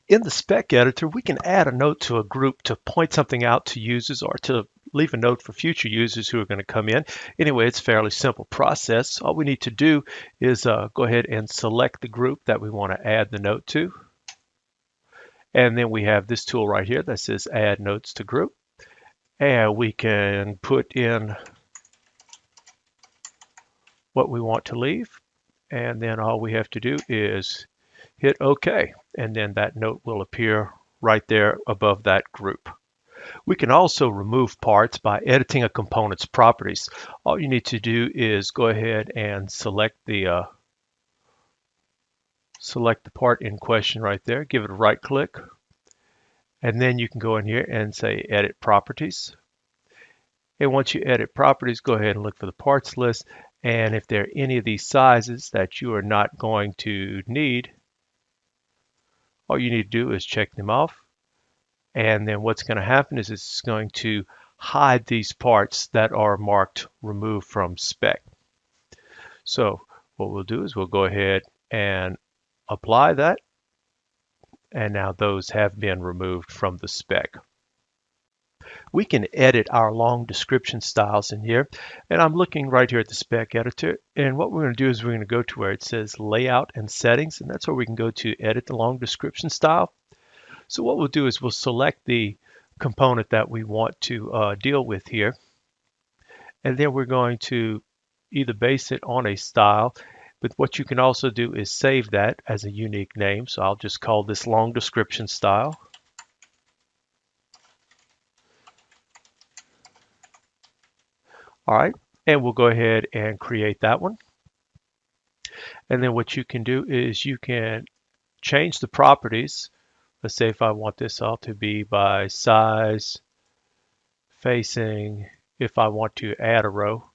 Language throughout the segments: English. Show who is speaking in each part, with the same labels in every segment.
Speaker 1: In the spec editor, we can add a note to a group to point something out to users or to leave a note for future users who are going to come in. Anyway, it's a fairly simple process. All we need to do is go ahead and select the group that we want to add the note to. And then we have this tool right here that says Add Notes to Group. And we can put in what we want to leave. And then all we have to do is hit OK. And then that note will appear right there above that group. We can also remove parts by editing a component's properties. All you need to do is go ahead and select the part in question right there. Give it a right click. And then you can go in here and say Edit Properties. And once you edit properties, go ahead and look for the parts list. And if there are any of these sizes that you are not going to need, all you need to do is check them off. And then what's going to happen is it's going to hide these parts that are marked Remove from Spec. So what we'll do is we'll go ahead and apply that. And now those have been removed from the spec. We can edit our long description styles in here. And I'm looking right here at the spec editor. And what we're going to do is we're going to go to where it says Layout and Settings. And that's where we can go to edit the long description style. So what we'll do is we'll select the component that we want to deal with here. And then we're going to either base it on a style, but what you can also do is save that as a unique name. So I'll just call this long description style. All right, and we'll go ahead and create that one. And then what you can do is you can change the properties. Let's say if I want this all to be by size, facing, if I want to add a row,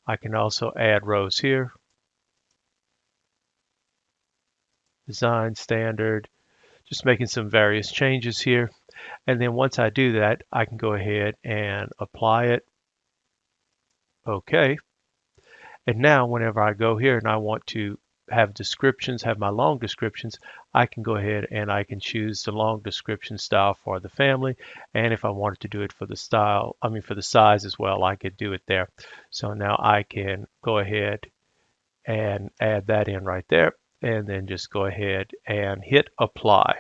Speaker 1: I can also add rows here. Design standard, just making some various changes here. And then once I do that, I can go ahead and apply it. Okay. And now whenever I go here and I want to have descriptions, have my long descriptions, I can go ahead and I can choose the long description style for the family. And if I wanted to do it for the style, for the size as well, I could do it there. So now I can go ahead and add that in right there and then just go ahead and hit apply.